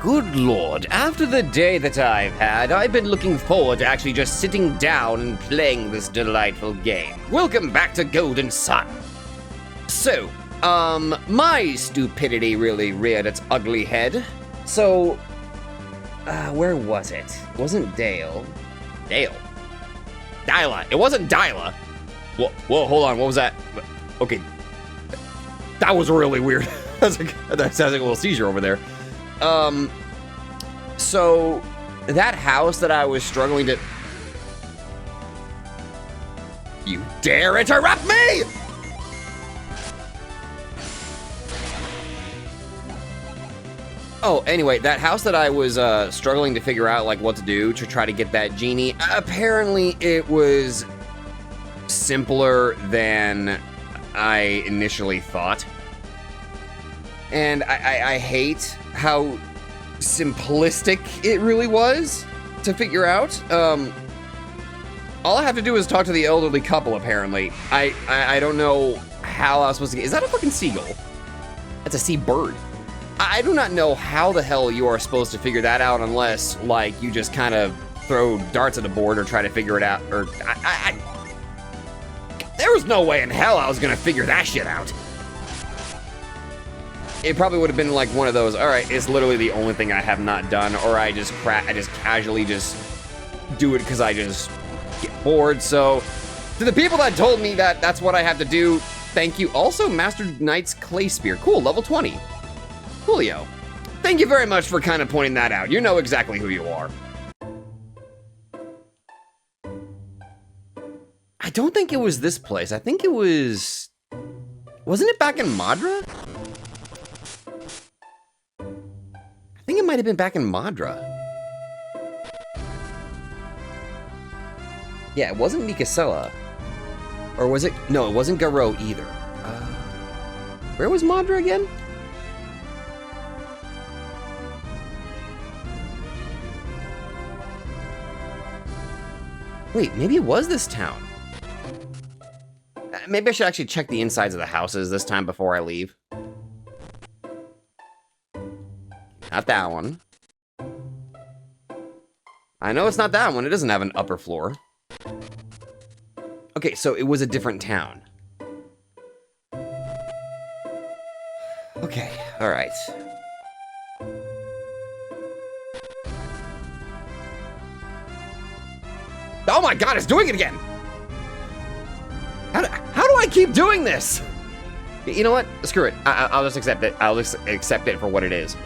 Good lord, after the day that I've had, I've been looking forward to actually just sitting down and playing this delightful game. Welcome back to Golden Sun. So, my stupidity really reared its ugly head. So, where was it? It wasn't Dale. Dale? Dyla. It wasn't Dyla. Whoa, hold on, what was that? Okay, that was really weird. That sounds like a little seizure over there. So that house that I was struggling to... You dare interrupt me! Oh, anyway, that house that I was struggling to figure out like what to do to try to get that genie, apparently it was simpler than I initially thought. And I hate how simplistic it really was to figure out. All I have to do is talk to the elderly couple, apparently. I don't know how I was supposed to get... Is that a fucking seagull? That's a seabird. I do not know how the hell you are supposed to figure that out unless, like, you just kind of throw darts at a board or try to figure it out, or... There was no way in hell I was gonna figure that shit out. It probably would have been like one of those, all right, it's literally the only thing I have not done, or I just casually just do it because I just get bored. So, to the people that told me that that's what I have to do, thank you. Also, Master Knight's Clay Spear. Cool, level 20. Coolio. Thank you very much for kind of pointing that out. You know exactly who you are. I don't think it was this place. I think it was... Wasn't it back in Madra? I think it might have been back in Madra. Yeah, it wasn't Mikasela. Or was it? No, it wasn't Garou either. Where was Madra again? Wait, maybe it was this town. Maybe I should actually check the insides of the houses this time before I leave. Not that one. I know it's not that one. It doesn't have an upper floor. Okay, so it was a different town. Okay, all right. Oh my god, it's doing it again! How do I keep doing this? You know what? Screw it. I'll just accept it. I'll just accept it for what it is.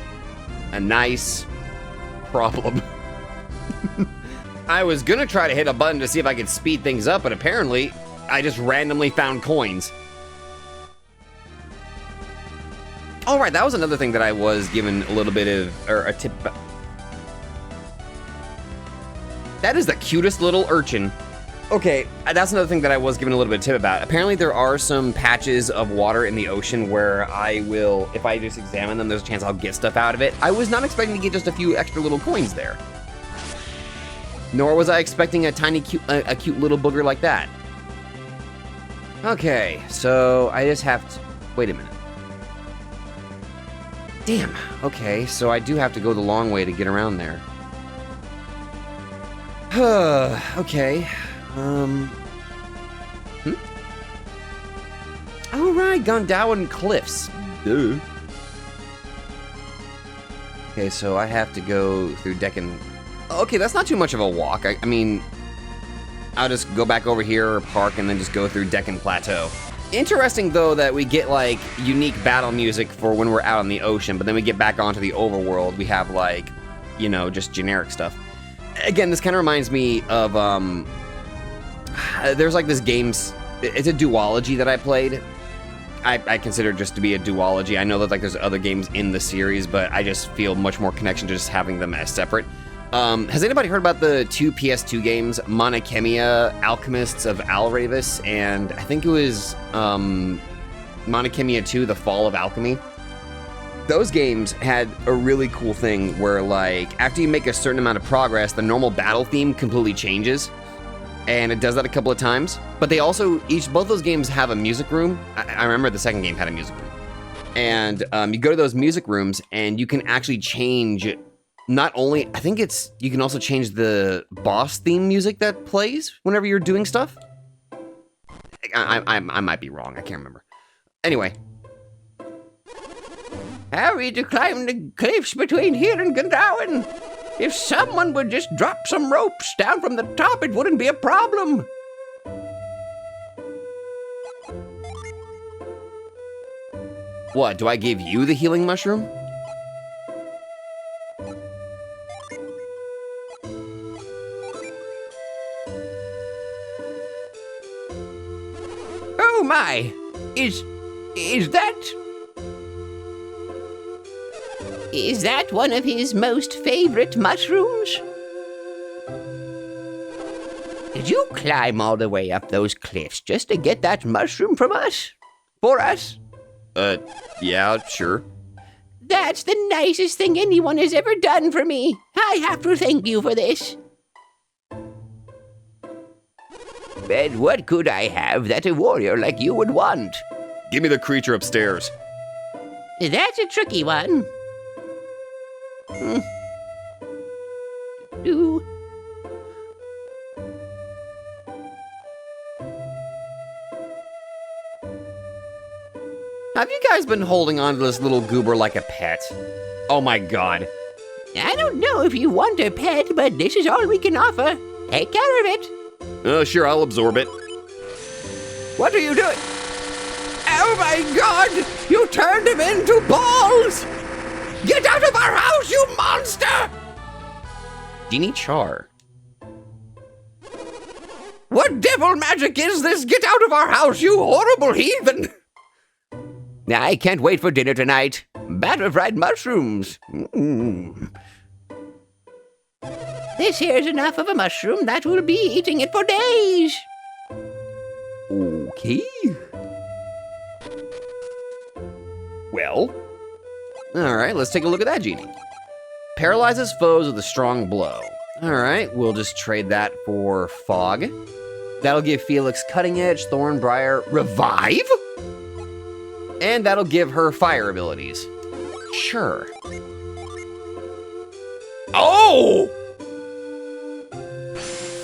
A nice problem. I was gonna try to hit a button to see if I could speed things up, but apparently I just randomly found coins. All right, that was another thing that I was given a little bit of, or a tip. That is the cutest little urchin. Okay, that's another thing that I was given a little bit of tip about. Apparently there are some patches of water in the ocean where I will, if I just examine them, there's a chance I'll get stuff out of it. I was not expecting to get just a few extra little coins there. Nor was I expecting a tiny, cute little booger like that. Okay, so I just have to, wait a minute. Damn, okay, so I do have to go the long way to get around there. Okay. All right, Gondowan Cliffs. Duh. Okay, so I have to go through Deccan. Okay, that's not too much of a walk. I mean, I'll just go back over here, park, and then just go through Deccan Plateau. Interesting, though, that we get, like, unique battle music for when we're out on the ocean, but then we get back onto the overworld, we have, like, you know, just generic stuff. Again, this kind of reminds me of, there's like this game's, it's a duology that I played. I consider it just to be a duology. I know that like there's other games in the series, but I just feel much more connection to just having them as separate. Has anybody heard about the two PS2 games, Monachemia, Alchemists of Alravis, and I think it was Monachemia 2, The Fall of Alchemy? Those games had a really cool thing where, like, after you make a certain amount of progress, the normal battle theme completely changes. And it does that a couple of times. But they also, both those games have a music room. I remember the second game had a music room. And you go to those music rooms and you can actually change, not only, I think you can also change the boss theme music that plays whenever you're doing stuff. I might be wrong, I can't remember. Anyway. Hurry to climb the cliffs between here and Gandhawan. If someone would just drop some ropes down from the top, it wouldn't be a problem. What, do I give you the healing mushroom? Oh my! Is that one of his most favorite mushrooms? Did you climb all the way up those cliffs just to get that mushroom from us? For us? Yeah, sure. That's the nicest thing anyone has ever done for me. I have to thank you for this. And what could I have that a warrior like you would want? Give me the creature upstairs. That's a tricky one. Have you guys been holding on to this little goober like a pet? Oh my god. I don't know if you want a pet, but this is all we can offer. Take care of it. Sure, I'll absorb it. What are you doing? Oh my god! You turned him into balls! Get out of our house, you monster! Genie Char. What devil magic is this? Get out of our house, you horrible heathen! I can't wait for dinner tonight. Batter fried mushrooms. This here's enough of a mushroom that we'll be eating it for days. Okay. Well. Alright, let's take a look at that genie. Paralyzes foes with a strong blow. Alright, we'll just trade that for Fog. That'll give Felix Cutting Edge, Thorn, Briar, Revive? And that'll give her fire abilities. Sure. Oh!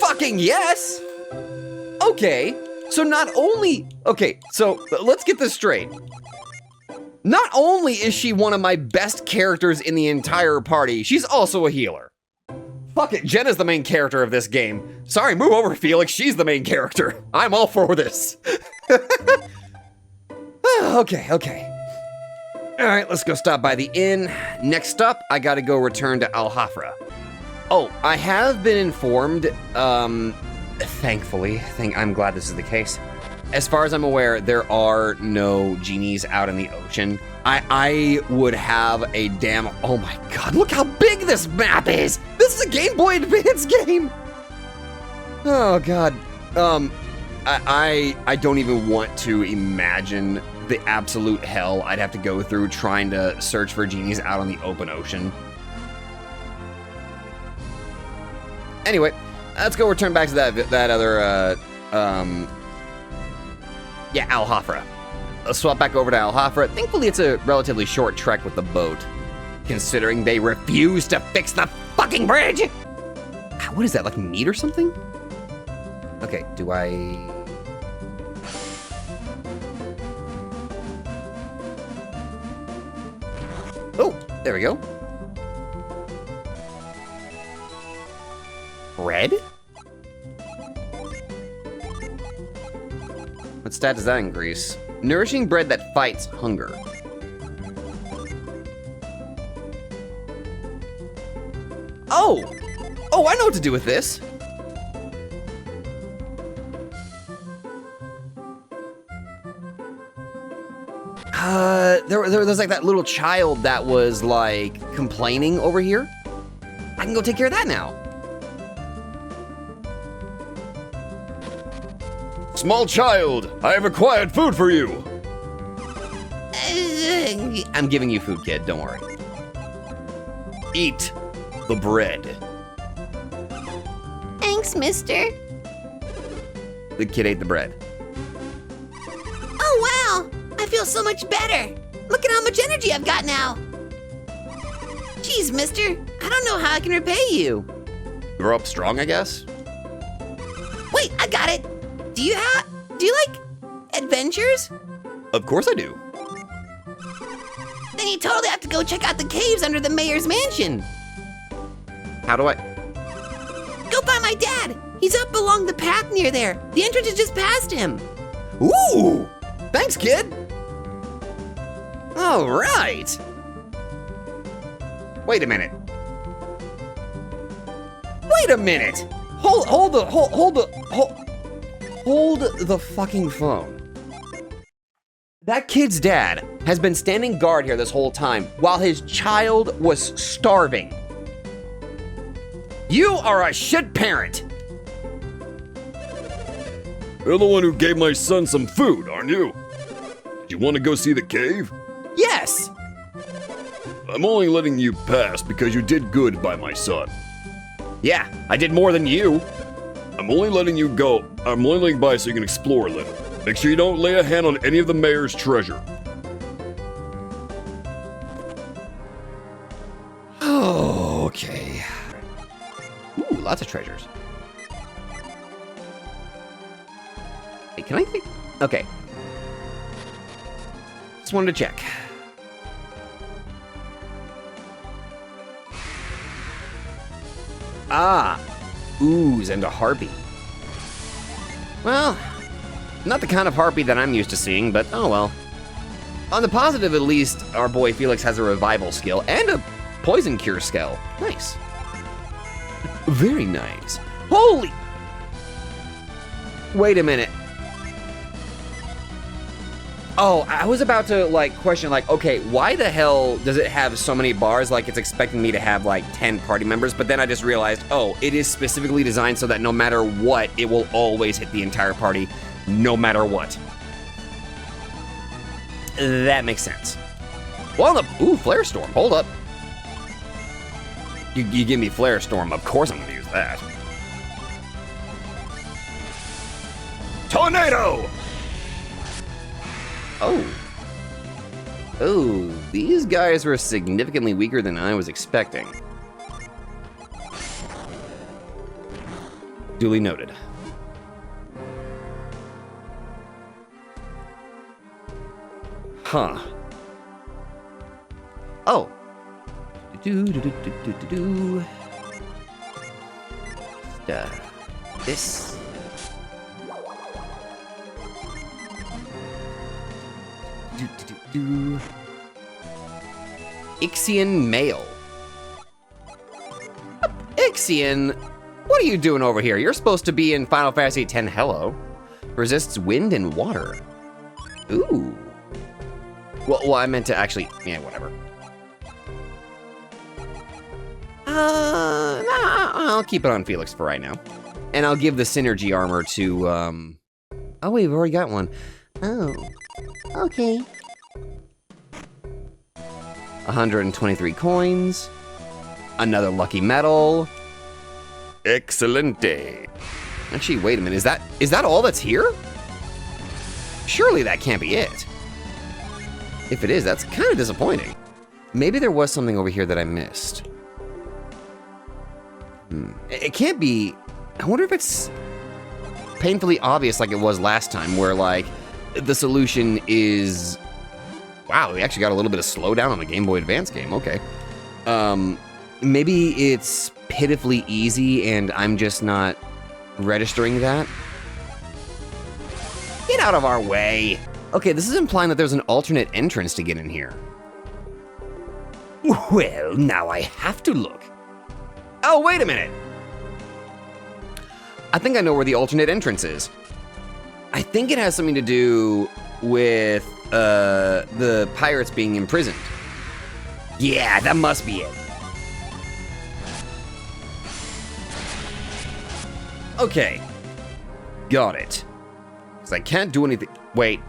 Fucking yes! Okay, so not only... Okay, so let's get this straight. Not only is she one of my best characters in the entire party, she's also a healer. Fuck it, Jenna's the main character of this game. Sorry, move over, Felix, she's the main character. I'm all for this. Okay. All right, let's go stop by the inn. Next up, I gotta go return to Al Hafra. Oh, I have been informed, thankfully, I'm glad this is the case. As far as I'm aware, there are no genies out in the ocean. I would have a damn, oh my god, look how big this map is! This is a Game Boy Advance game! Oh god, I don't even want to imagine the absolute hell I'd have to go through trying to search for genies out on the open ocean. Anyway, let's go return back to that other, yeah, Al Hafra. Let's swap back over to Al Hafra. Thankfully, it's a relatively short trek with the boat, considering they refuse to fix the fucking bridge! What is that, like meat or something? Okay, do I... Oh, there we go. Bread? What stat does that increase? Nourishing bread that fights hunger. Oh! Oh, I know what to do with this. There's like that little child that was like complaining over here. I can go take care of that now. Small child, I have acquired food for you. I'm giving you food, kid, don't worry. Eat the bread. Thanks, mister. The kid ate the bread. Oh, wow. I feel so much better. Look at how much energy I've got now. Jeez, mister, I don't know how I can repay you. Grow up strong, I guess? Wait, I got it. Do you like adventures? Of course I do. Then you totally have to go check out the caves under the mayor's mansion. How do I? Go find my dad. He's up along the path near there. The entrance is just past him. Ooh! Thanks, kid! All right! Wait a minute. Wait a minute! Hold the fucking phone. That kid's dad has been standing guard here this whole time while his child was starving. You are a shit parent! You're the one who gave my son some food, aren't you? Do you want to go see the cave? Yes! I'm only letting you pass because you did good by my son. Yeah, I did more than you. I'm only letting you go. I'm only letting by so you can explore a little. Make sure you don't lay a hand on any of the mayor's treasure. Oh, okay. Ooh, lots of treasures. Hey, can I think? Okay. Just wanted to check. Ah, ooze and a harpy. Well, not the kind of harpy that I'm used to seeing, but oh well. On the positive, at least, our boy Felix has a revival skill and a poison cure skill. Nice. Very nice. Holy! Wait a minute. Oh, I was about to, like, question, like, okay, why the hell does it have so many bars? Like, it's expecting me to have, like, 10 party members, but then I just realized, oh, it is specifically designed so that no matter what, it will always hit the entire party, no matter what. That makes sense. Well, ooh, Flare Storm, hold up. You give me Flare Storm, of course I'm gonna use that. Tornado! Oh. Oh, these guys were significantly weaker than I was expecting. Duly noted. Huh. Oh. This. Ixion Mail. Ixion, what are you doing over here? You're supposed to be in Final Fantasy X. Hello. Resists wind and water. Ooh. Well, I meant to actually, yeah, whatever. Nah, I'll keep it on Felix for right now. And I'll give the synergy armor to, oh wait, we've already got one. Oh, okay. 123 coins. Another lucky medal. Excelente. Actually, wait a minute, is that all that's here? Surely that can't be it. If it is, that's kind of disappointing. Maybe there was something over here that I missed. It can't be. I wonder if it's painfully obvious like it was last time, where like the solution is. Wow, we actually got a little bit of slowdown on the Game Boy Advance game. Okay. Maybe it's pitifully easy and I'm just not registering that. Get out of our way. Okay, this is implying that there's an alternate entrance to get in here. Well, now I have to look. Oh, wait a minute. I think I know where the alternate entrance is. I think it has something to do with the pirates being imprisoned. Yeah, that must be it. Okay. Got it. Because I can't do anything. Wait.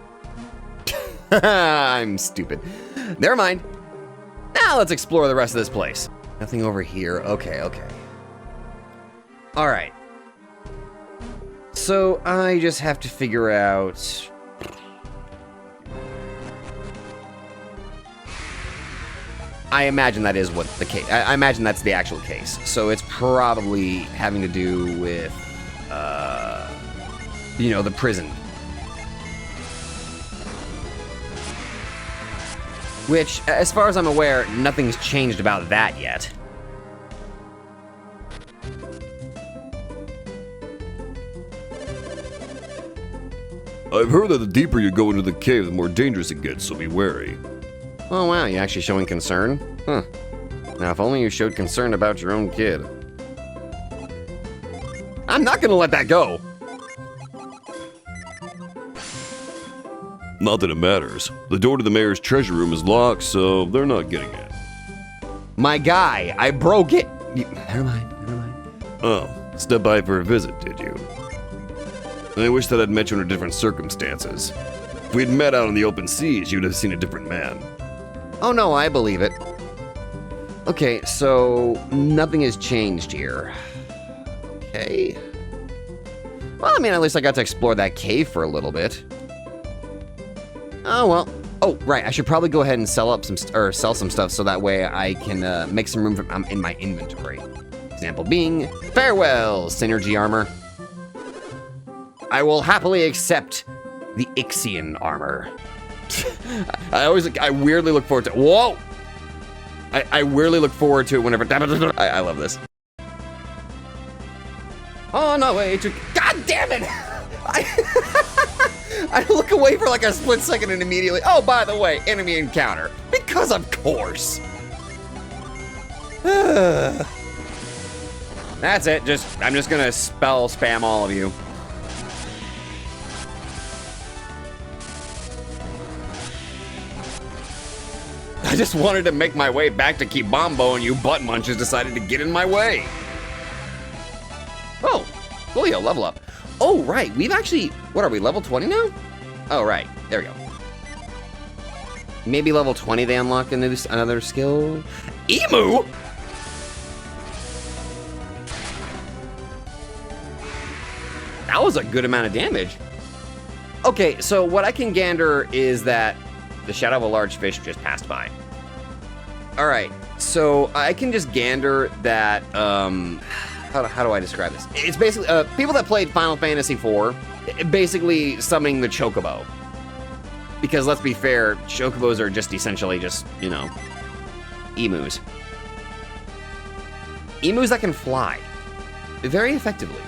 I'm stupid. Never mind. Now let's explore the rest of this place. Nothing over here. Okay, okay. Alright. So I just have to figure out... I imagine that is what the case. I imagine that's the actual case. So it's probably having to do with, you know, the prison. Which, as far as I'm aware, nothing's changed about that yet. I've heard that the deeper you go into the cave, the more dangerous it gets, so be wary. Oh wow, you actually showing concern? Huh. Now if only you showed concern about your own kid. I'm not gonna let that go! Not that it matters. The door to the mayor's treasure room is locked, so they're not getting in. My guy, I broke it! Never mind. Oh, stepped by for a visit, did you? I wish that I'd met you under different circumstances. If we'd met out on the open seas, you'd have seen a different man. Oh no, I believe it. Okay, so nothing has changed here. Okay. Well, I mean, at least I got to explore that cave for a little bit. Oh well. Oh, right. I should probably go ahead and sell some stuff so that way I can make some room for, in my inventory. Example being, farewell, synergy armor. I will happily accept the Ixian armor. I weirdly look forward to. Whoa! I weirdly look forward to it whenever. I love this. On our way to. God damn it! I look away for like a split second and immediately. Oh, by the way, enemy encounter. Because of course. That's it. I'm just gonna spam all of you. I just wanted to make my way back to Kibombo and you butt munches decided to get in my way. Oh, Julio, level up. Oh, right, we've actually, what are we, level 20 now? Oh, right, there we go. Maybe level 20 they unlock another skill? Emu? That was a good amount of damage. Okay, so what I can gander is that the shadow of a large fish just passed by. All right, so I can just gander that, how do I describe this? It's basically, people that played Final Fantasy IV, basically summoning the Chocobo. Because let's be fair, Chocobos are just essentially just, you know, emus. Emus that can fly very effectively.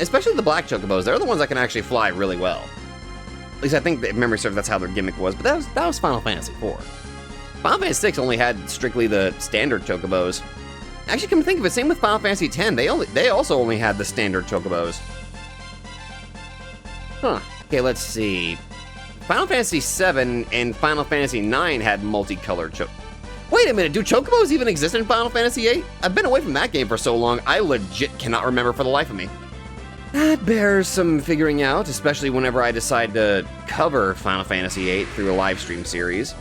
Especially the black Chocobos, they're the ones that can actually fly really well. At least I think, if memory serves, that's how their gimmick was, but that was Final Fantasy IV. Final Fantasy VI only had strictly the standard Chocobos. Actually, come to think of it, same with Final Fantasy X, they also only had the standard Chocobos. Huh, okay, let's see. Final Fantasy VII and Final Fantasy IX had multicolored Chocobos. Wait a minute, do Chocobos even exist in Final Fantasy VIII? I've been away from that game for so long, I legit cannot remember for the life of me. That bears some figuring out, especially whenever I decide to cover Final Fantasy VIII through a live stream series.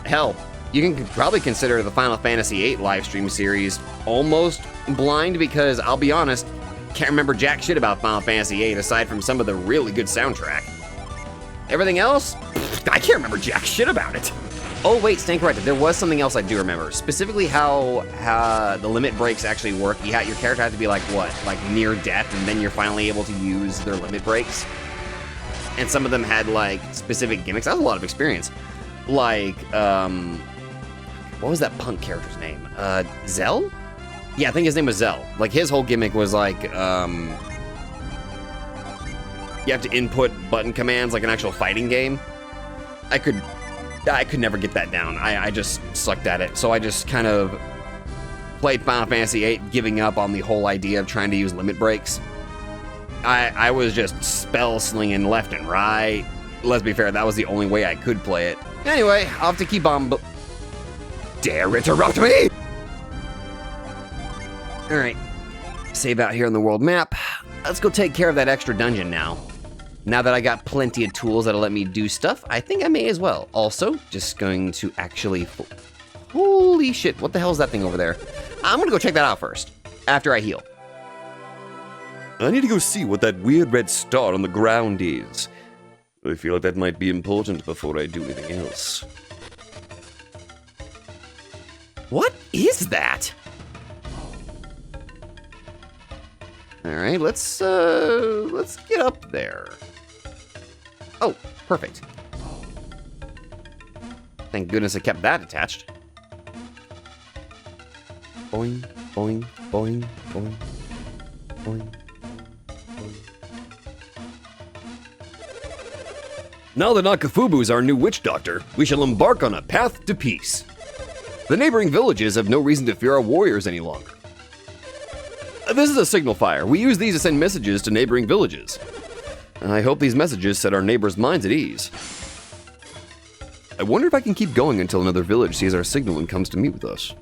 Hell, you can probably consider the Final Fantasy VIII live stream series almost blind because, I'll be honest, can't remember jack shit about Final Fantasy VIII aside from some of the really good soundtrack. Everything else, I can't remember jack shit about it. Oh wait, stand corrected, there was something else I do remember. Specifically how the limit breaks actually work. Your character had to be like, what, like near death, and then you're finally able to use their limit breaks. And some of them had like specific gimmicks. That was a lot of experience. Like, what was that punk character's name? Zell? Yeah, I think his name was Zell. Like his whole gimmick was like, you have to input button commands like an actual fighting game. I could never get that down. I just sucked at it. So I just kind of played Final Fantasy VIII, giving up on the whole idea of trying to use limit breaks. I was just spell slinging left and right. Let's be fair, that was the only way I could play it. Anyway, off to Kibombo. Dare interrupt me? All right, save out here on the world map. Let's go take care of that extra dungeon now. Now that I got plenty of tools that'll let me do stuff, I think I may as well. Also, just going to actually... Holy shit, what the hell is that thing over there? I'm gonna go check that out first, after I heal. I need to go see what that weird red star on the ground is. I feel like that might be important before I do anything else. What is that? All right, let's get up there. Oh, perfect. Thank goodness I kept that attached. Boing, boing, boing, boing, boing. Now that Nakafubu is our new witch doctor, we shall embark on a path to peace. The neighboring villages have no reason to fear our warriors any longer. This is a signal fire. We use these to send messages to neighboring villages. I hope these messages set our neighbors' minds at ease. I wonder if I can keep going until another village sees our signal and comes to meet with us.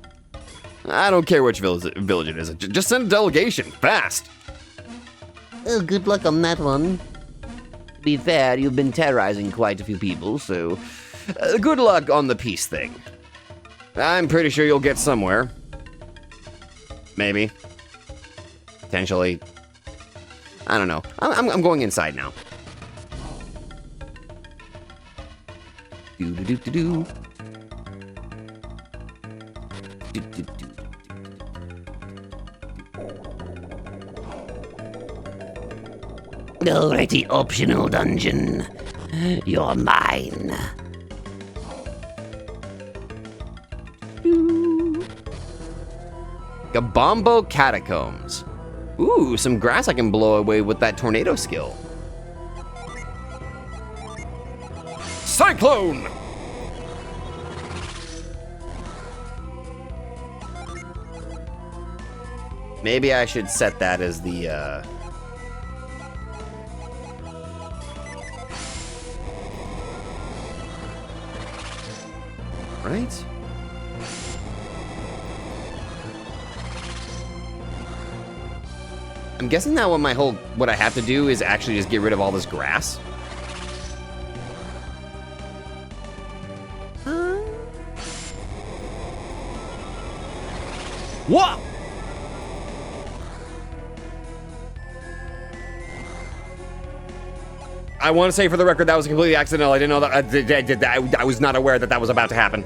I don't care which village it is. Just send a delegation, fast! Oh, good luck on that one. To be fair, you've been terrorizing quite a few people, so good luck on the peace thing. I'm pretty sure you'll get somewhere. Maybe. Potentially. I don't know. I'm going inside now. Do-do-do-do-do. Do-do-do. Alrighty, optional dungeon. You're mine. Kibombo Catacombs. Ooh, some grass I can blow away with that tornado skill. Cyclone! Maybe I should set that as the, Right? I'm guessing that what I have to do is actually just get rid of all this grass. What? I want to say for the record that was completely accidental. I didn't know that. I was not aware that that was about to happen.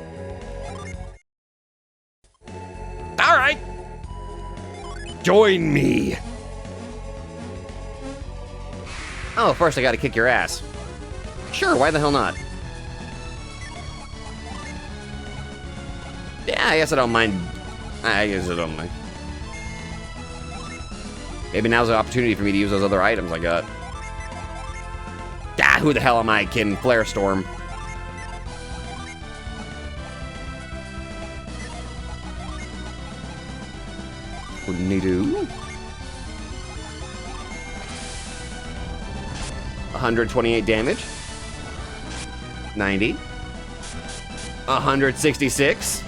All right. Join me. Oh, first I gotta kick your ass. Sure, why the hell not? Yeah, I guess I don't mind. I guess I don't mind. Maybe now's an opportunity for me to use those other items I got. Ah, who the hell am I kidding? Flare Storm. Wouldn't he do? 128 damage. 90. 166.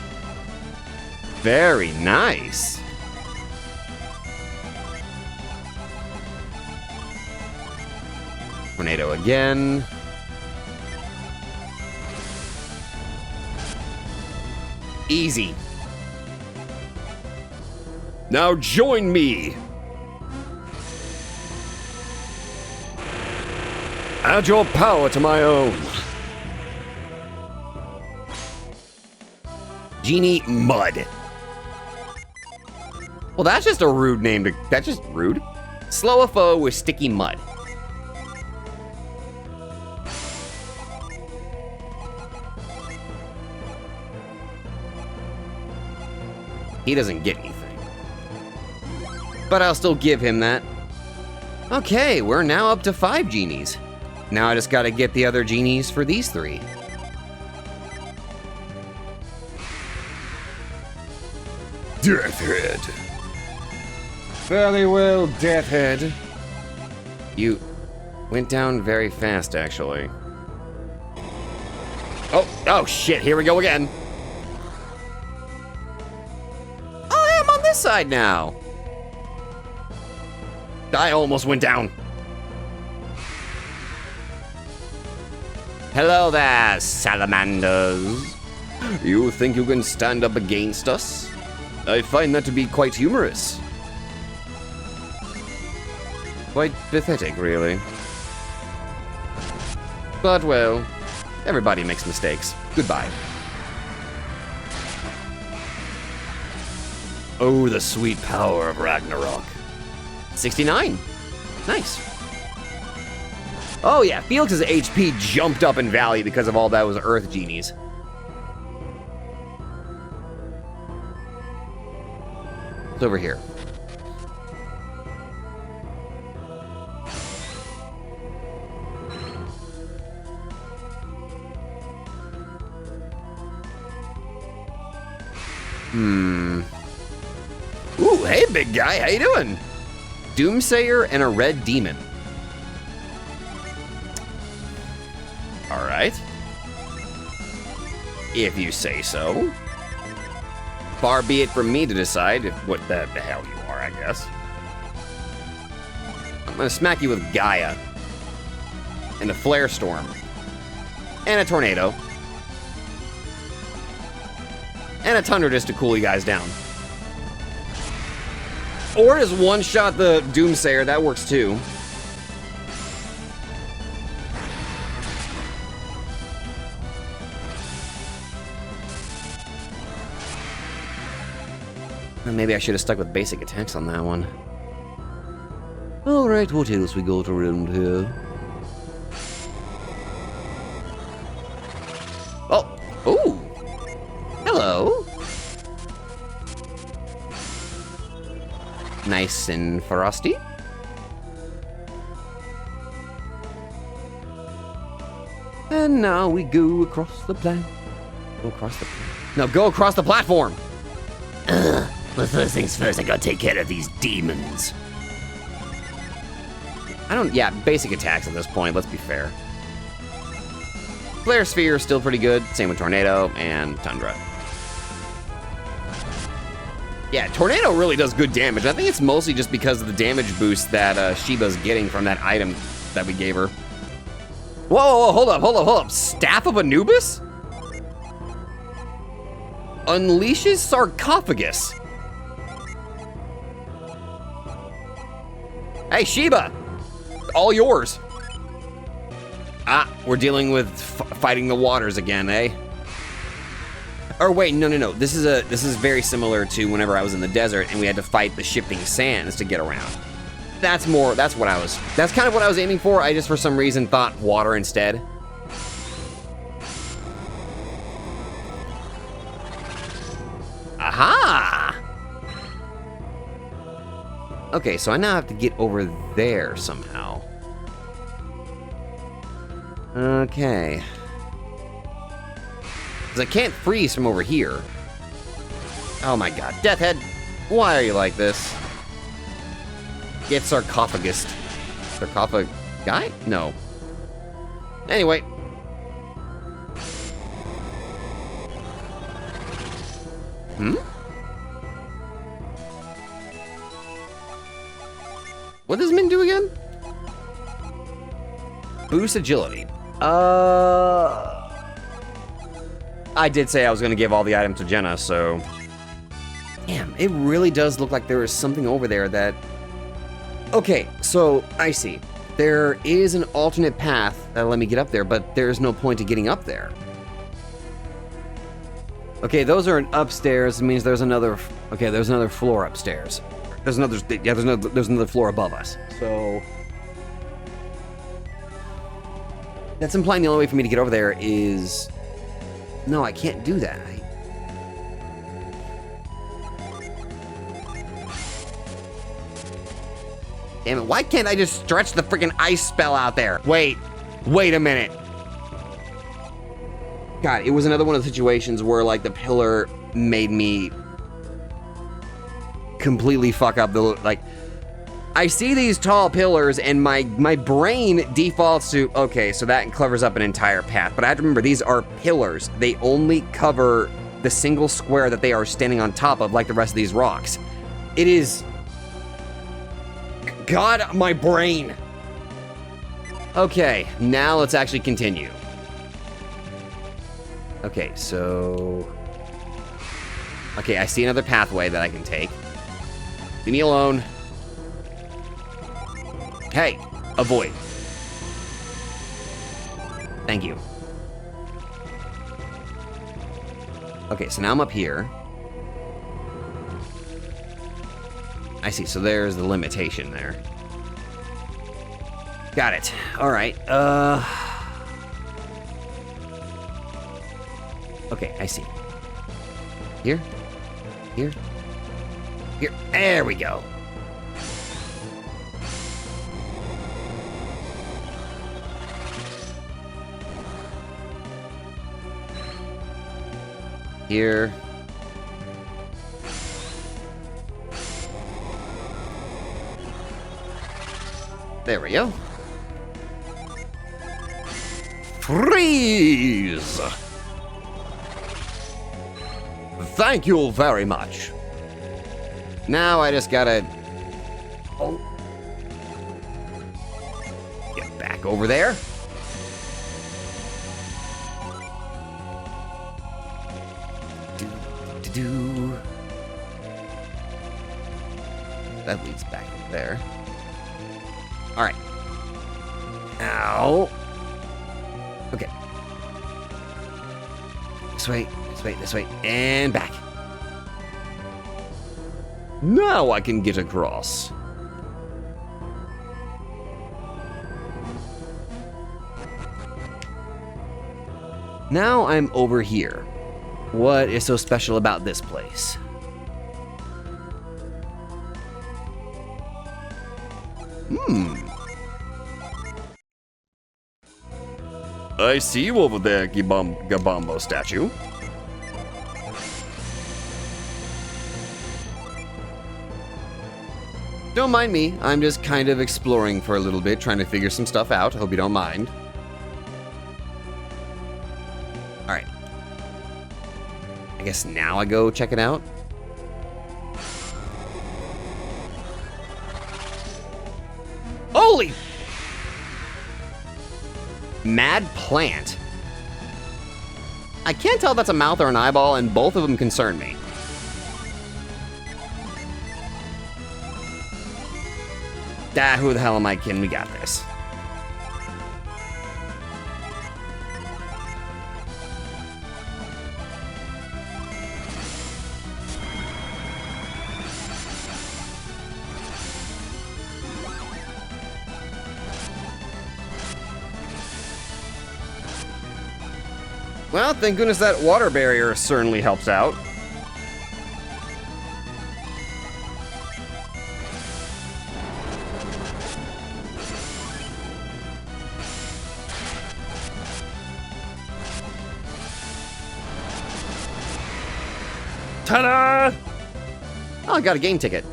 Very nice. Tornado again. Easy. Now join me. Add your power to my own. Genie Mud. Well, that's just a rude name to... That's just rude. Slow a foe with sticky mud. He doesn't get anything. But I'll still give him that. Okay, we're now up to 5 genies. Now I just gotta get the other genies for these 3. Deathhead. Very well, Deathhead. You went down very fast, actually. Oh shit, here we go again. Oh, I am on this side now. I almost went down. Hello there, salamanders. You think you can stand up against us? I find that to be quite humorous. Quite pathetic, really. But well, everybody makes mistakes. Goodbye. Oh, the sweet power of Ragnarok. 69. Nice. Oh yeah, Felix's HP jumped up in value because of all that was Earth Genies. It's over here. Ooh, hey big guy, how you doing? Doomsayer and a red demon. All right. If you say so. Far be it from me to decide what the hell you are, I guess. I'm gonna smack you with Gaia. And a flare storm. And a tornado. And a tundra just to cool you guys down. Or just one-shot the Doomsayer, that works too. Maybe I should have stuck with basic attacks on that one. Alright, what else we got around here? Oh! Ooh! Hello! Nice and frosty. And now we go across the plan. Go across the plan. No, go across the platform! Ugh. But first things first, I gotta take care of these demons. Yeah, basic attacks at this point, let's be fair. Flare Sphere is still pretty good. Same with Tornado and Tundra. Yeah, Tornado really does good damage. I think it's mostly just because of the damage boost that Sheba's getting from that item that we gave her. Whoa, hold up. Staff of Anubis? Unleashes Sarcophagus. Hey, Sheba! All yours. Ah, we're dealing with fighting the waters again, eh? Or wait, no. This is very similar to whenever I was in the desert and we had to fight the shifting sands to get around. That's kind of what I was aiming for. I just for some reason thought water instead. Aha! Okay, so I now have to get over there somehow. Okay. Because I can't freeze from over here. Oh my god. Death Head, why are you like this? Get Sarcophagus. Sarcophagi? No. Anyway. What does Min do again? Boost agility. I did say I was gonna give all the items to Jenna, so... Damn, it really does look like there is something over there that... Okay, so, I see. There is an alternate path that'll let me get up there, but there's no point to getting up there. Okay, those are upstairs, it means there's another... Okay, there's another floor upstairs. There's another floor above us, so... That's implying the only way for me to get over there is... No, I can't do that. Damn it, why can't I just stretch the freaking ice spell out there? Wait a minute. God, it was another one of the situations where, like, the pillar made me completely fuck up the, like, I see these tall pillars and my brain defaults to, okay, so that covers up an entire path. But I have to remember, these are pillars. They only cover the single square that they are standing on top of, like the rest of these rocks. It is... God, my brain. Okay, now let's actually continue. Okay, so... Okay, I see another pathway that I can take. Leave me alone. Hey, avoid. Thank you. Okay, so now I'm up here. I see. So there's the limitation there. Got it. All right. Okay, I see. Here. Here. Here. There we go. Here. There we go. Freeze! Thank you very much. Now I just gotta... Oh. Get back over there. Do. That leads back there. All right. Ow. Okay. This way, this way, this way, and back. Now I can get across. Now I'm over here. What is so special about this place? I see you over there, Kibombo statue. Don't mind me. I'm just kind of exploring for a little bit, trying to figure some stuff out. Hope you don't mind. All right. I guess now I go check it out. Holy! Mad plant. I can't tell if that's a mouth or an eyeball, and both of them concern me. Ah, who the hell am I kidding? We got this. Well, thank goodness that water barrier certainly helps out. Ta-da! Oh, I got a game ticket.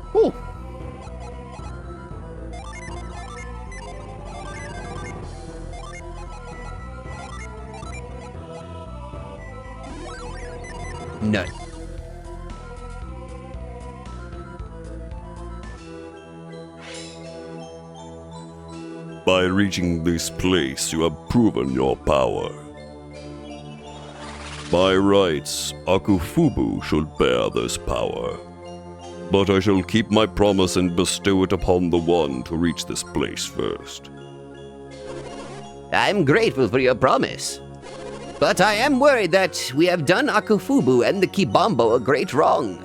Cool. Nut. By reaching this place, you have proven your power. By rights, Akufubu should bear this power. But I shall keep my promise and bestow it upon the one to reach this place first. I'm grateful for your promise. But I am worried that we have done Akufubu and the Kibombo a great wrong.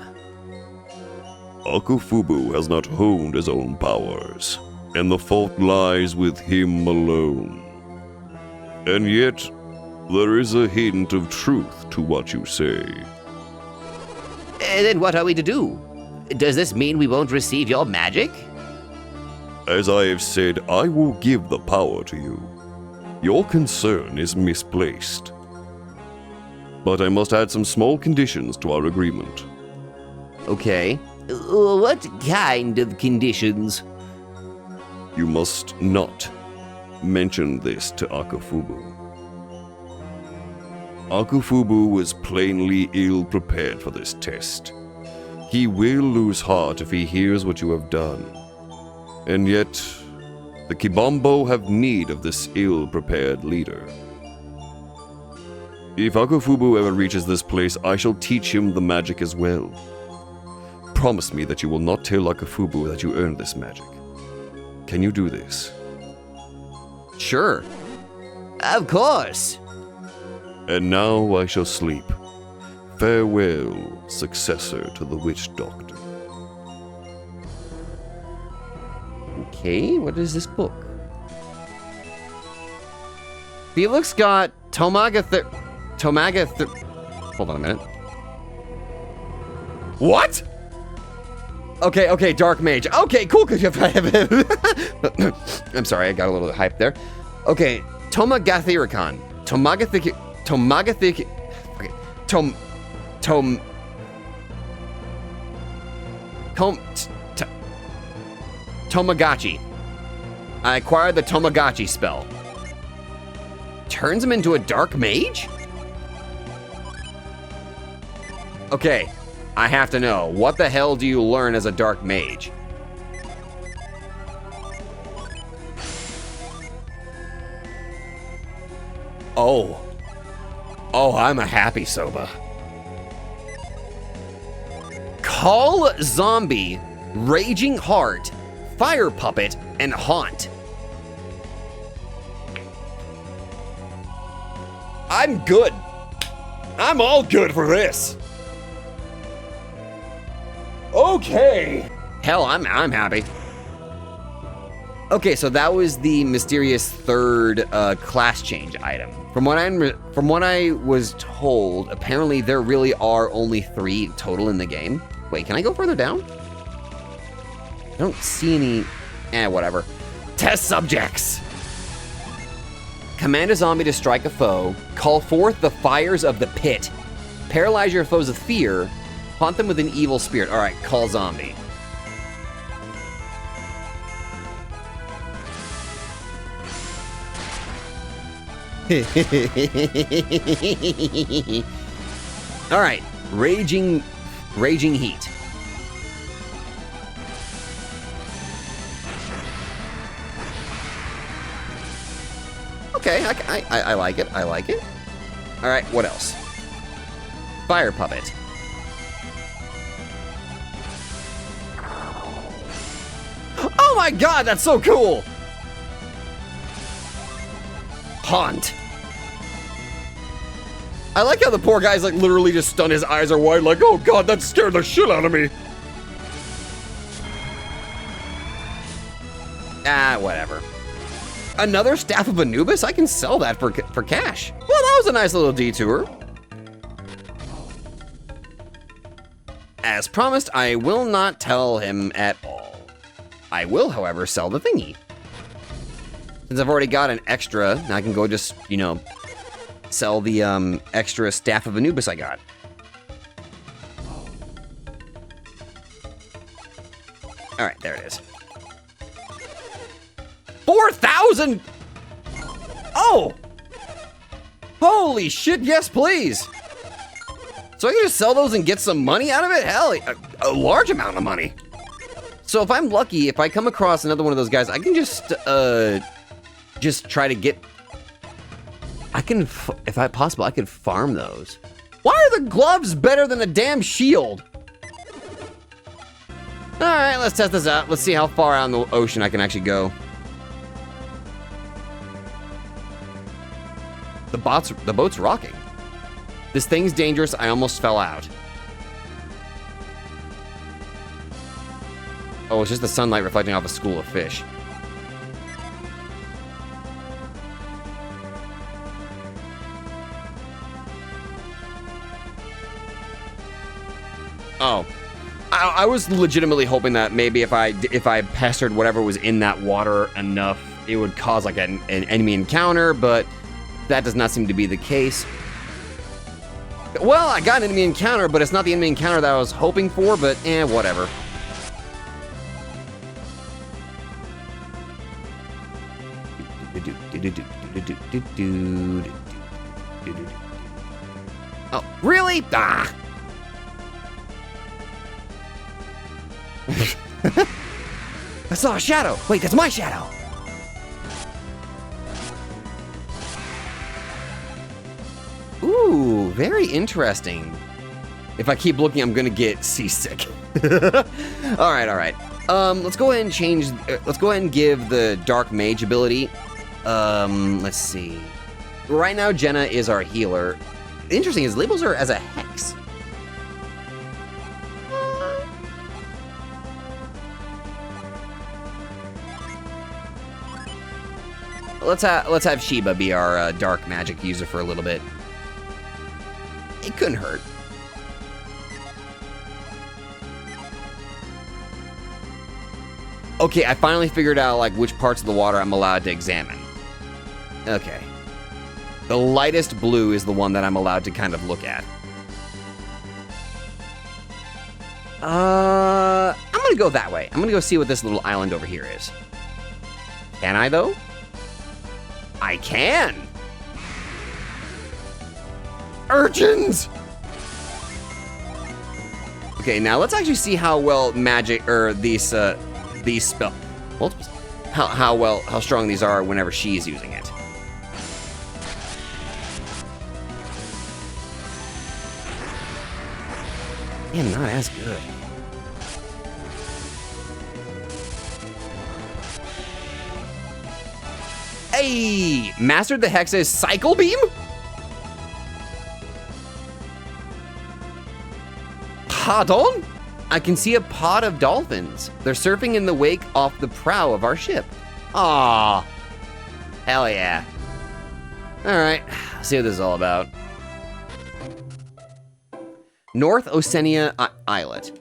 Akufubu has not honed his own powers, and the fault lies with him alone. And yet, there is a hint of truth to what you say. Then what are we to do? Does this mean we won't receive your magic? As I have said, I will give the power to you. Your concern is misplaced. But I must add some small conditions to our agreement. Okay. What kind of conditions? You must not mention this to Akufubu. Akufubu was plainly ill-prepared for this test. He will lose heart if he hears what you have done. And yet, the Kibombo have need of this ill-prepared leader. If Akufubu ever reaches this place, I shall teach him the magic as well. Promise me that you will not tell Akufubu that you earned this magic. Can you do this? Sure. Of course. And now I shall sleep. Farewell, successor to the witch doctor. Okay, what is this book? Felix got Tomaga. Hold on a minute. What? Okay, Dark Mage. Okay, cool. I'm sorry, I got a little hype there. Okay, Tomagathiricon. Okay, Tomagachi. I acquired the Tomagachi spell. Turns him into a Dark Mage? Okay, I have to know, what the hell do you learn as a Dark Mage? Oh, I'm a happy soba. Call Zombie, Raging Heart, Fire Puppet, and Haunt. I'm good. I'm all good for this. Okay. Hell, I'm happy. Okay, so that was the mysterious third class change item. From what I was told, apparently there really are only 3 total in the game. Wait, can I go further down? I don't see any. Whatever. Test subjects. Command a zombie to strike a foe. Call forth the fires of the pit. Paralyze your foes with fear. Haunt them with an evil spirit. All right, call zombie. All right, raging heat. Okay, I like it. I like it. All right, what else? Fire puppet. Oh my god, that's so cool! Haunt. I like how the poor guy's like literally just stunned, his eyes are wide, like, oh god, that scared the shit out of me. Whatever. Another Staff of Anubis? I can sell that for cash. Well, that was a nice little detour. As promised, I will not tell him at all. I will, however, sell the thingy. Since I've already got an extra, I can go just, sell the extra Staff of Anubis I got. All right, there it is. 4,000! Oh! Holy shit, yes, please! So I can just sell those and get some money out of it? Hell, a large amount of money. So if I'm lucky, if I come across another one of those guys, I can just try to get... if possible, I could farm those. Why are the gloves better than a damn shield? All right, let's test this out. Let's see how far out in the ocean I can actually go. The boat's rocking. This thing's dangerous. I almost fell out. Oh, it's just the sunlight reflecting off a school of fish. Oh, I was legitimately hoping that maybe if I pestered whatever was in that water enough, it would cause like an enemy encounter, but that does not seem to be the case. Well, I got an enemy encounter, but it's not the enemy encounter that I was hoping for, but whatever. Oh, really? Ah! I saw a shadow. Wait, that's my shadow. Ooh, very interesting. If I keep looking, I'm gonna get seasick. All right. Let's go ahead and change. Let's go ahead and give the Dark Mage ability. Let's see. Right now, Jenna is our healer. Interesting, his labels are as a hex. let's have Sheba be our dark magic user for a little bit. It couldn't hurt. Okay, I finally figured out like which parts of the water I'm allowed to examine. Okay. The lightest blue is the one that I'm allowed to kind of look at. I'm gonna go that way. I'm gonna go see what this little island over here is. Can I, though? I can! Urchins! Okay, now let's actually see how well magic, or these spell, multiples, how strong these are whenever she's using it. Man, not as good. Hey! Mastered the Hex's Cycle Beam? Pardon? I can see a pod of dolphins. They're surfing in the wake off the prow of our ship. Aw. Hell yeah. Alright, see what this is all about. North Oceania Islet.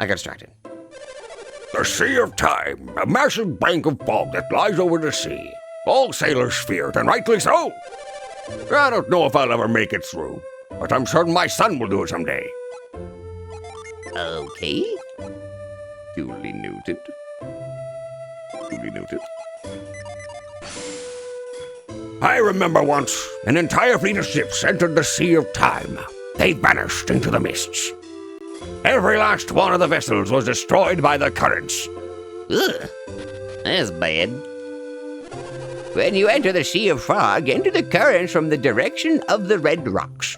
I got distracted. The Sea of Time, a massive bank of fog that lies over the sea. All sailors fear it, and rightly so. I don't know if I'll ever make it through, but I'm certain my son will do it someday. Okay. Duly noted. Duly noted. I remember once, an entire fleet of ships entered the Sea of Time. They vanished into the mists. Every last one of the vessels was destroyed by the currents. Ugh. That's bad. When you enter the Sea of Fog, enter the currents from the direction of the Red Rocks.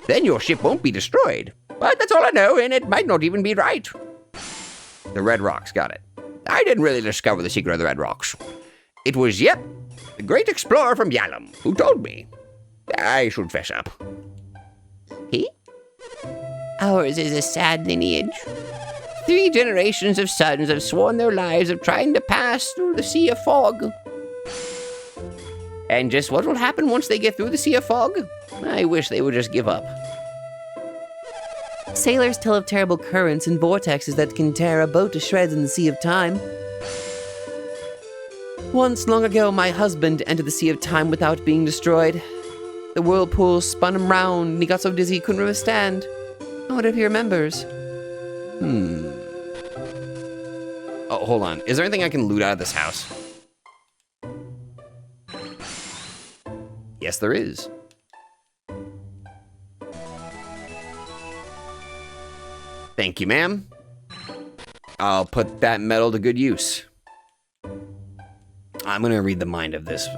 Then your ship won't be destroyed. But that's all I know, and it might not even be right. The Red Rocks, got it. I didn't really discover the secret of the Red Rocks. It was, yep, the great explorer from Yalom who told me. I should fess up. He? Ours is a sad lineage. 3 generations of sons have sworn their lives of trying to pass through the Sea of Fog. And just what will happen once they get through the Sea of Fog? I wish they would just give up. Sailors tell of terrible currents and vortexes that can tear a boat to shreds in the Sea of Time. Once, long ago, my husband entered the Sea of Time without being destroyed. The whirlpool spun him round, and he got so dizzy he couldn't withstand. I wonder if he remembers. Oh, hold on. Is there anything I can loot out of this house? Yes, there is. Thank you, ma'am. I'll put that metal to good use. I'm gonna read the mind of this.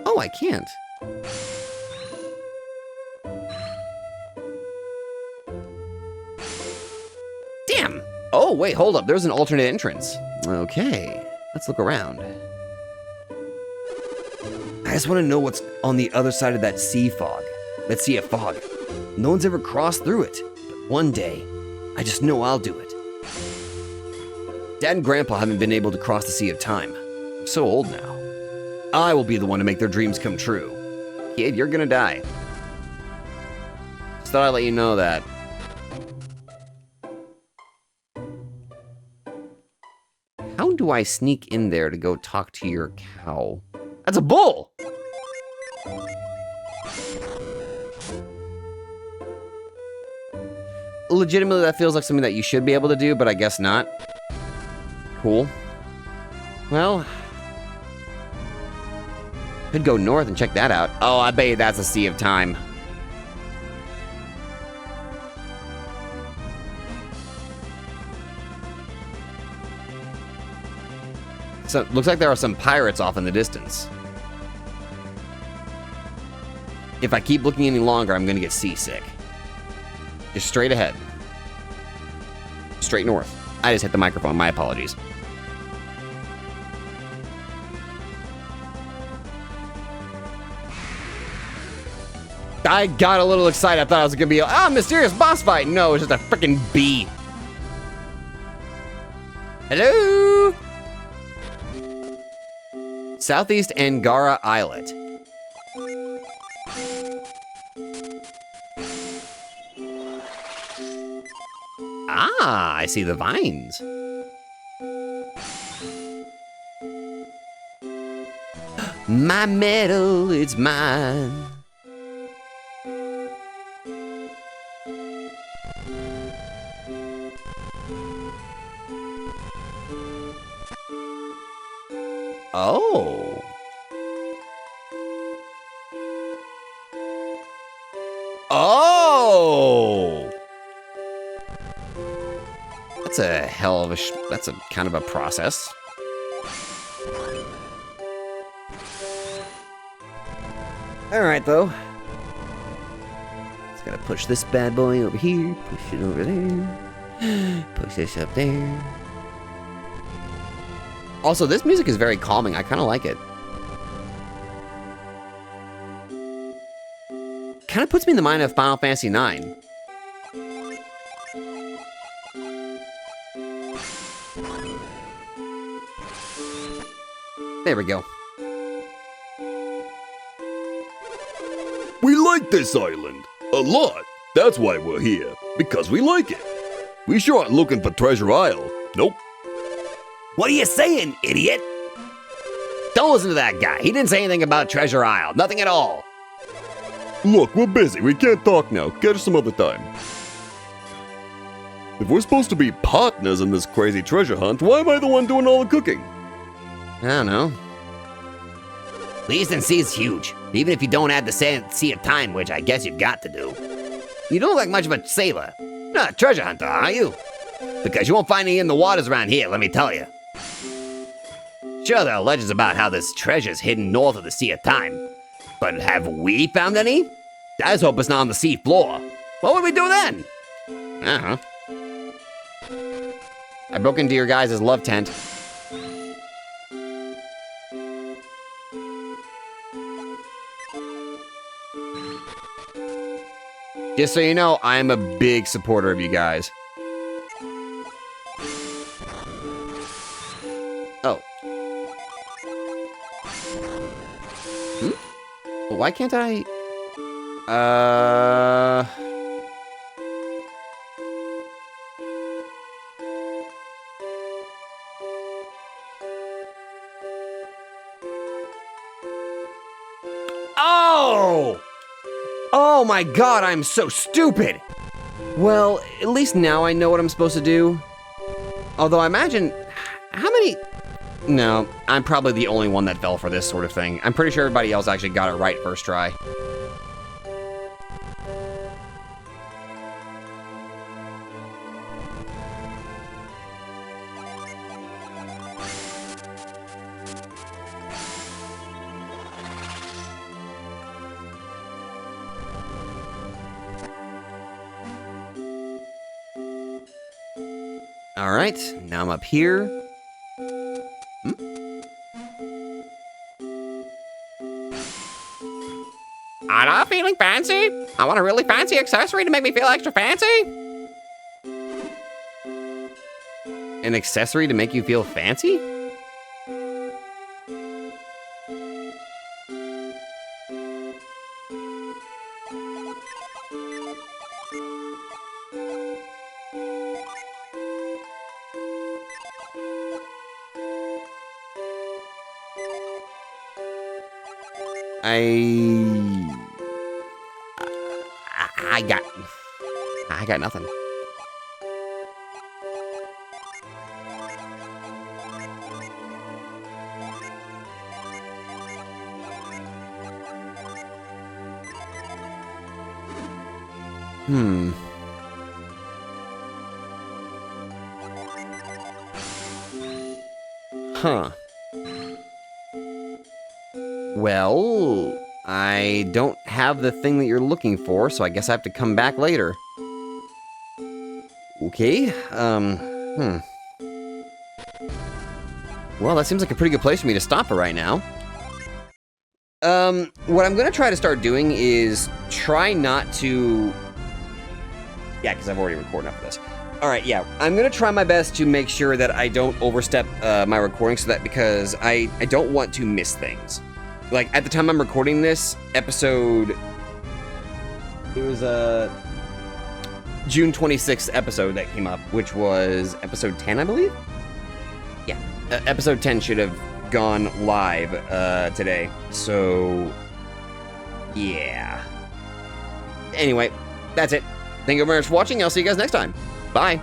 Oh, I can't. Damn! Oh, wait, hold up. There's an alternate entrance. Okay, let's look around. I just want to know what's on the other side of that sea fog. That sea of fog. No one's ever crossed through it, but one day, I just know I'll do it. Dad and Grandpa haven't been able to cross the Sea of Time. I'm so old now. I will be the one to make their dreams come true. Kid, you're gonna die. Just thought I'd let you know that. How do I sneak in there to go talk to your cow? That's a bull! Legitimately, that feels like something that you should be able to do, but I guess not. Cool. Well, could go north and check that out. Oh, I bet you that's a Sea of Time. So, looks like there are some pirates off in the distance. If I keep looking any longer, I'm gonna get seasick. Just straight ahead. Straight north. I just hit the microphone, my apologies. I got a little excited. I thought it was gonna be a mysterious boss fight. No, it's just a freaking bee. Hello? Southeast Angara Islet. Ah, I see the vines. My medal, it's mine. Oh. Oh. That's a hell of a that's a kind of a process. All right, though. Just gotta push this bad boy over here, push it over there, push this up there. Also, this music is very calming. I kind of like it. Kind of puts me in the mind of Final Fantasy IX. There we go. We like this island. A lot. That's why we're here. Because we like it. We sure aren't looking for Treasure Isle. Nope. What are you saying, idiot? Don't listen to that guy. He didn't say anything about Treasure Isle. Nothing at all. Look, we're busy. We can't talk now. Catch us some other time. If we're supposed to be partners in this crazy treasure hunt, why am I the one doing all the cooking? I don't know. The Eastern Sea is huge, even if you don't add the Sea of Time, which I guess you've got to do. You don't look like much of a sailor. Not a treasure hunter, are you? Because you won't find any in the waters around here, let me tell you. Sure, there are legends about how this treasure's hidden north of the Sea of Time. But have we found any? I just hope it's not on the sea floor. What would we do then? I don't know. I broke into your guys' love tent. Just so you know, I am a big supporter of you guys. Oh. Why can't I? Oh! Oh my god, I'm so stupid! Well, at least now I know what I'm supposed to do. Although I imagine... How many... No, I'm probably the only one that fell for this sort of thing. I'm pretty sure everybody else actually got it right first try. All right, now I'm up here. I'm not feeling fancy. I want a really fancy accessory to make me feel extra fancy. An accessory to make you feel fancy? I got nothing. Huh. Well, I don't have the thing that you're looking for, so I guess I have to come back later. Okay, Well, that seems like a pretty good place for me to stop for right now. What I'm gonna try to start doing is try not to... Yeah, because I've already recorded enough of this. All right, yeah, I'm gonna try my best to make sure that I don't overstep my recording, so that because I don't want to miss things. Like, at the time I'm recording this episode, it was June 26th episode that came up, which was episode 10, I believe? Yeah, episode 10 should have gone live today, so yeah. Anyway, that's it. Thank you very much for watching. I'll see you guys next time. Bye.